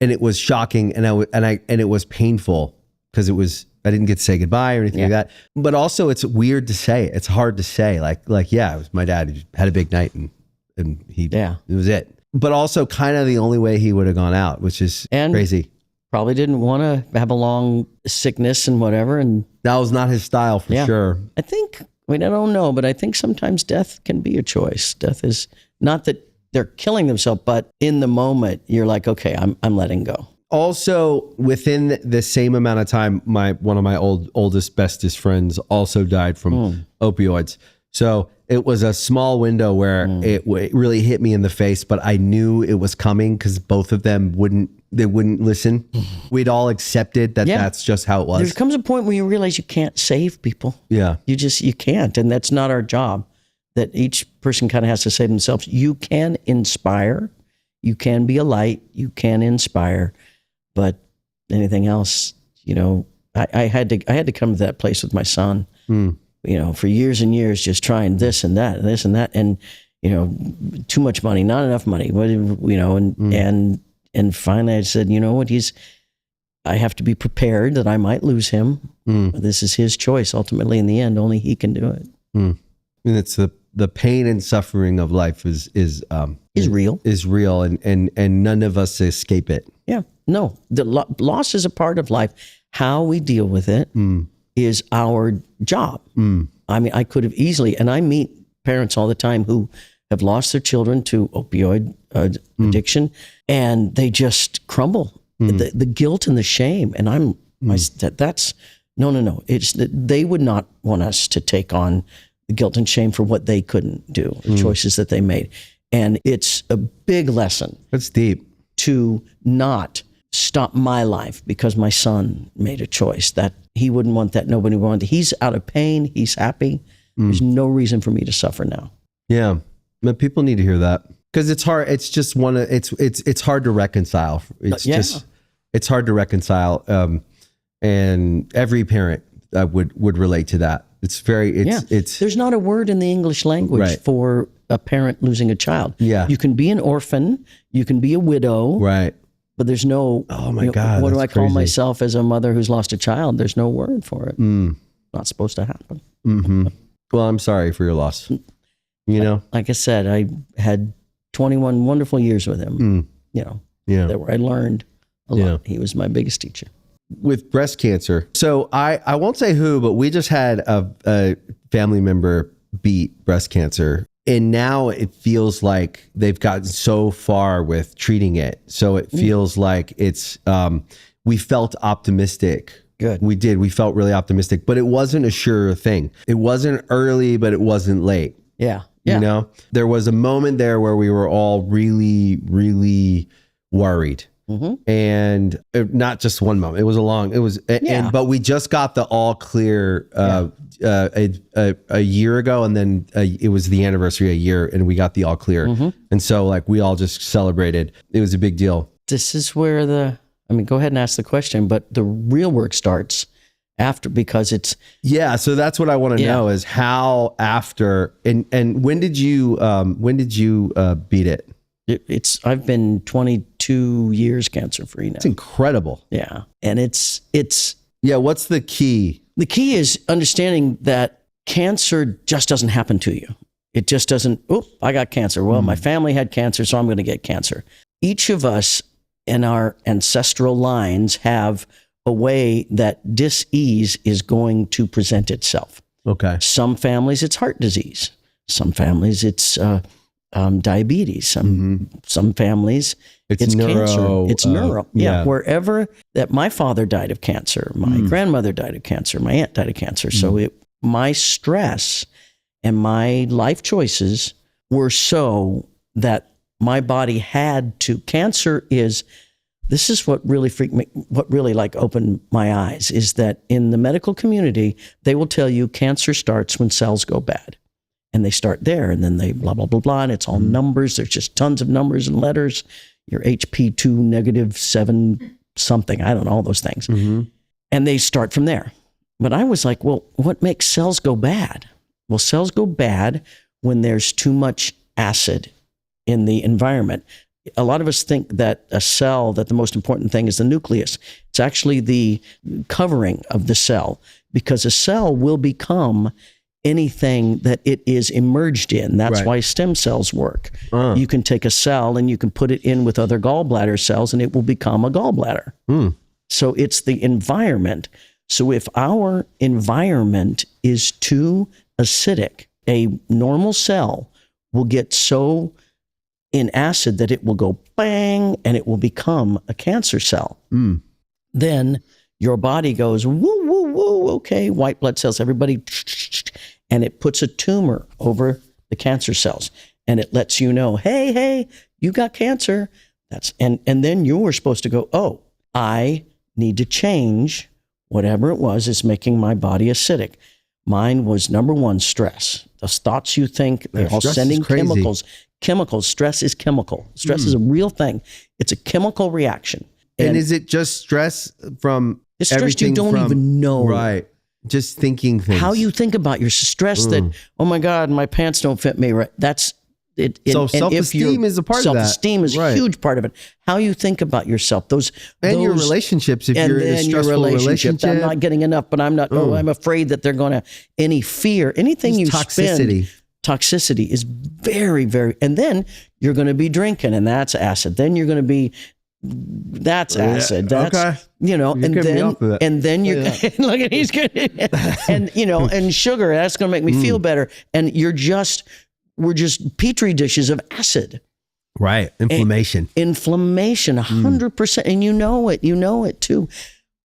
and it was shocking, and it was painful because I didn't get to say goodbye or anything like that. But also it's weird to say. It's hard to say. It was my dad. He had a big night, and it was it. But also kind of the only way he would have gone out, which is crazy. Probably didn't want to have a long sickness and whatever, and that was not his style for sure. I think. I don't know, but I think sometimes death can be a choice. Death is not that they're killing themselves, but in the moment, you're like, okay, I'm letting go. Also, within the same amount of time, one of my oldest, bestest friends also died from opioids. So it was a small window where it really hit me in the face, but I knew it was coming because both of them wouldn't listen. We'd all accepted that that's just how it was. There comes a point where you realize you can't save people. Yeah. You can't, and that's not our job. That each person kind of has to save themselves. You can inspire, you can be a light, you can inspire, but anything else, I had to come to that place with my son, for years and years, just trying this and that, and this and that, and too much money, not enough money, and finally I said, you know what, I have to be prepared that I might lose him. This is his choice. Ultimately, in the end, only he can do it. And it's the pain and suffering of life is real. Is real, and none of us escape it. Yeah, no, the loss is a part of life. How we deal with it is our job. I could have easily, and I meet parents all the time who have lost their children to opioid addiction, and they just crumble. The guilt and the shame, and that's no. It's that they would not want us to take on the guilt and shame for what they couldn't do, the choices that they made. And it's a big lesson. That's deep. To not stop my life because my son made a choice that he wouldn't want that. Nobody wanted. He's out of pain. He's happy. There's no reason for me to suffer now. Yeah. But people need to hear that because it's hard. It's just it's hard to reconcile. It's hard to reconcile. And every parent would relate to that. It's there's not a word in the English language for a parent losing a child. Yeah. You can be an orphan, you can be a widow. Right. But there's no, oh my God. What do I call myself as a mother who's lost a child? There's no word for it. Not supposed to happen. Well, I'm sorry for your loss. Like I said, I had 21 wonderful years with him, where I learned a lot. He was my biggest teacher. with breast cancer. So I won't say who, but we just had a family member beat breast cancer. And now it feels like they've gotten so far with treating it. So it feels like it's, we felt optimistic. Good. We did. We felt really optimistic, but it wasn't a sure thing. It wasn't early, but it wasn't late. Yeah. Yeah. You know, there was a moment there where we were all really, really worried. And not just one moment. It was but we just got the all clear a year ago, and then it was the anniversary a year, and we got the all clear. And so like we all just celebrated. It was a big deal. This is where go ahead and ask the question, but the real work starts after, because it's... Yeah, so that's what I want to know is how after, and when did you beat it? I've been 22 years cancer free now. It's incredible. Yeah. And it's yeah. What's the key? The key is understanding that cancer just doesn't happen to you. It just doesn't, I got cancer. Well, my family had cancer, so I'm going to get cancer. Each of us in our ancestral lines have a way that dis-ease is going to present itself. Okay. Some families, it's heart disease. Some families, it's diabetes. Some families, it's cancer. It's neuro. Yeah. Wherever that my father died of cancer, my grandmother died of cancer, my aunt died of cancer. So my stress and my life choices were so that my body had to. This is what really freaked me. What really like opened my eyes is that in the medical community, they will tell you cancer starts when cells go bad. And they start there, and then they blah, blah, blah, blah, and it's all numbers. There's just tons of numbers and letters. Your HP2 negative 7 something. I don't know, all those things. And they start from there. But I was like, well, what makes cells go bad? Well, cells go bad when there's too much acid in the environment. A lot of us think that that the most important thing is the nucleus. It's actually the covering of the cell, because a cell will become anything that it is emerged in. That's why stem cells work. You can take a cell and you can put it in with other gallbladder cells, and it will become a gallbladder. So it's the environment. So if our environment is too acidic, a normal cell will get so in acid that it will go bang, and it will become a cancer cell. Then your body goes, woo, woo, woo, okay, white blood cells, everybody, and it puts a tumor over the cancer cells, and it lets you know, hey, you got cancer. And then you were supposed to go, oh, I need to change whatever it was is making my body acidic. Mine was number one, stress. The thoughts you think, they're all sending chemicals. Stress is chemical. Stress is a real thing. It's a chemical reaction. And is it just stress from it's stress you don't even know. Right. Just thinking things. How you think about your stress that, oh my God, my pants don't fit me right. That's it. So self-esteem is a part of that. Self-esteem is a huge part of it. How you think about yourself. And your relationships, if you're in a stressful relationship. I'm not getting enough, but I'm not, I'm afraid that they're going to, any fear, anything you spend. Toxicity is very, very, and then you're going to be drinking, and that's acid. Then you're going to be, that's acid. That's, and then you're, look at, he's good. And, and sugar, that's going to make me feel better. And we're just petri dishes of acid. Right. Inflammation. Inflammation, 100%. And you know it too.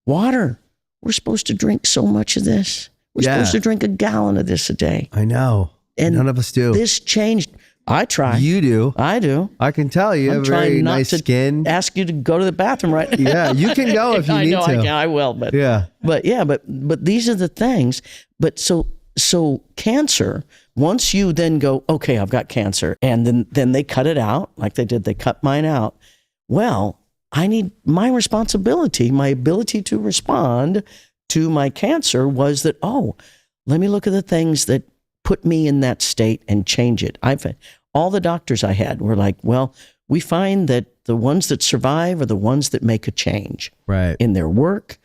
Water. We're supposed to drink so much of this. We're supposed to drink a gallon of this a day. I know. And none of us do. This changed. I try. You do. I do. I can tell you have very nice skin. Ask you to go to the bathroom right now. Yeah, you can go if you need to. I will. But yeah. But these are the things. But so cancer. Once you then go, okay, I've got cancer, and then they cut it out like they did. They cut mine out. Well, I need my responsibility, my ability to respond to my cancer was that. Oh, let me look at the things that put me in that state and change it. All the doctors I had were like, well, we find that the ones that survive are the ones that make a change. Right. In their work,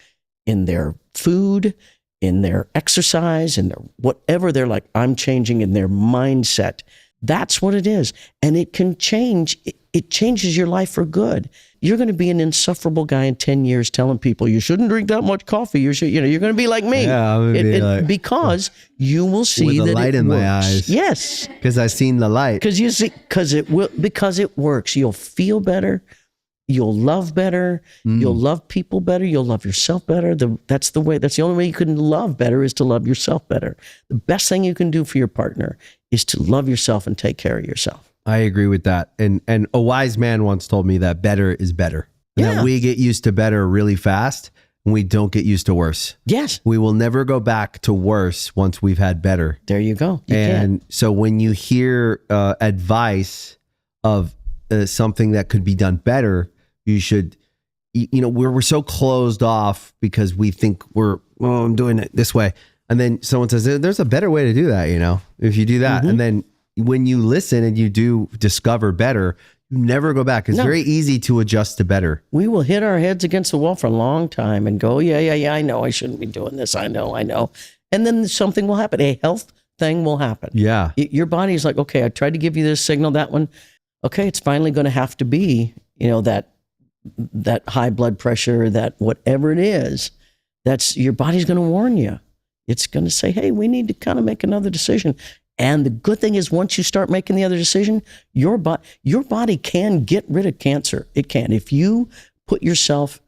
in their food, in their exercise, in their whatever. They're like, I'm changing in their mindset. That's what it is. And it can change. It changes your life for good. You're going to be an insufferable guy in 10 years telling people you shouldn't drink that much coffee. You're going to be like me. Yeah, I'm gonna be like, because you will see with the that light it in works. my eyes. Yes. Because I've seen the light. Because it works. You'll feel better. You'll love better. You'll love people better. You'll love yourself better. That's the way. That's the only way you can love better, is to love yourself better. The best thing you can do for your partner is to love yourself and take care of yourself. I agree with that. And a wise man once told me that better is better. And that we get used to better really fast and we don't get used to worse. Yes. We will never go back to worse once we've had better. There you go. So when you hear advice of something that could be done better, you should, we're so closed off because we think I'm doing it this way. And then someone says, there's a better way to do that, if you do that. And then when you listen and you do discover better, you never go back. It's very easy to adjust to better. We will hit our heads against the wall for a long time and go, yeah, I know I shouldn't be doing this. I know. And then something will happen. A health thing will happen. Yeah. Your body's like, okay, I tried to give you this signal, that one. Okay, it's finally going to have to be, that high blood pressure, that whatever it is, that's your body's going to warn you. It's going to say, hey, we need to kind of make another decision. And the good thing is, once you start making the other decision, your body can get rid of cancer. It can. If you put yourself,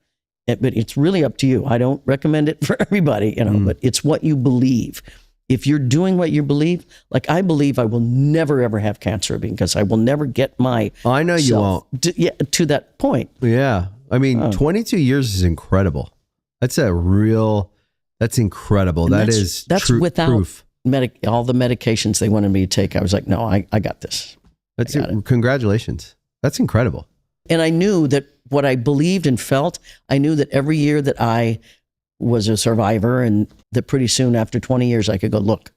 but it's really up to you. I don't recommend it for everybody, but it's what you believe. If you're doing what you believe, like I believe I will never, ever have cancer because I will never get my I know you won't. To that point. Yeah. I mean, 22 years is incredible. That's incredible. And that's without proof. All the medications they wanted me to take. I was like, no, I got this. Congratulations. That's incredible. And I knew that what I believed and felt, I knew that every year that I was a survivor, and that pretty soon after 20 years, I could go, look,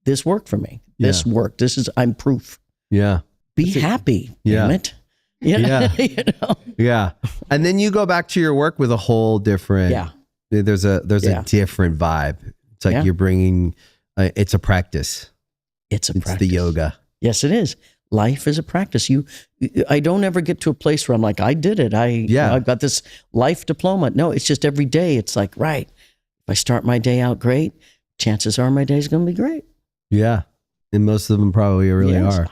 this worked for me. This worked. I'm proof. Yeah. Be happy, damn it. Yeah. Yeah. And then you go back to your work with a whole different, there's a different vibe. It's like you're bringing, it's a practice. It's the yoga. Yes, it is. Life is a practice. I don't ever get to a place where I'm like, I did it. I've got this life diploma. No, it's just every day. It's like, right, if I start my day out great, chances are my day's going to be great. Yeah. And most of them probably really are.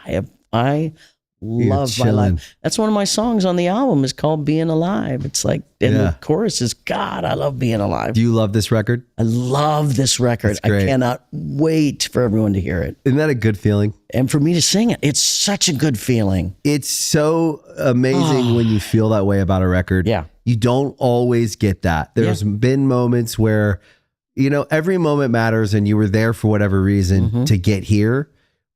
I love my life. That's one of my songs on the album is called Being Alive. It's like, and the chorus is, God, I love being alive. Do you love this record? I love this record. I cannot wait for everyone to hear it. Isn't that a good feeling? And for me to sing it, it's such a good feeling. It's so amazing when you feel that way about a record. Yeah. You don't always get that. There's been moments where, every moment matters and you were there for whatever reason to get here.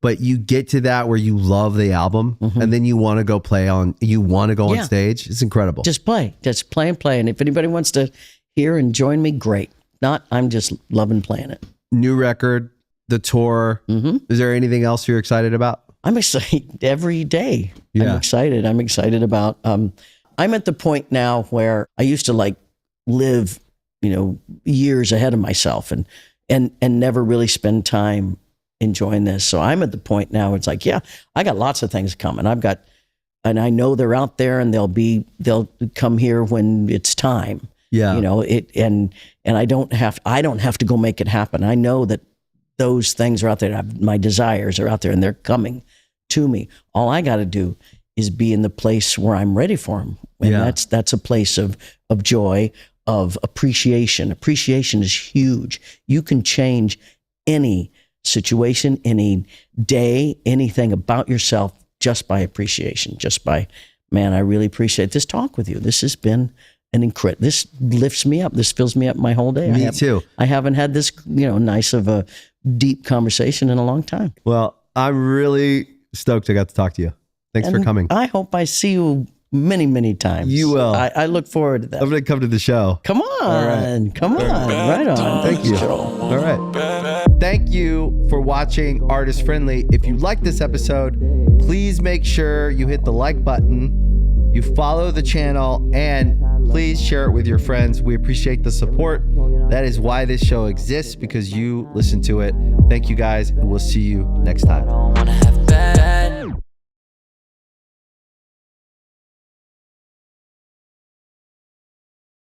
But you get to that where you love the album and then you want to go on stage. It's incredible. Just play and play. And if anybody wants to hear and join me, great. Not, I'm just loving playing it. New record, the tour. Is there anything else you're excited about? I'm excited every day. Yeah. I'm excited about, I'm at the point now where I used to live, years ahead of myself and never really spend time enjoying this. So I'm at the point now, it's like, I got lots of things coming. And I know they're out there and they'll come here when it's time. Yeah. And I don't have to go make it happen. I know that those things are out there. My desires are out there and they're coming to me. All I got to do is be in the place where I'm ready for them. And that's a place of joy, of appreciation. Appreciation is huge. You can change any situation, any day, anything about yourself just by appreciation, man, I really appreciate this talk with you. This has been this lifts me up. This fills me up my whole day. Me too. I haven't had this, nice of a deep conversation in a long time. Well, I'm really stoked I got to talk to you. Thanks for coming. I hope I see you many, many times. You will. I look forward to that. I'm going to come to the show. Come on. Come on. Right on. Thank you. All right. Thank you for watching Artist Friendly. If you like this episode, please make sure you hit the like button, you follow the channel, and please share it with your friends. We appreciate the support. That is why this show exists, because you listen to it. Thank you guys, and we'll see you next time.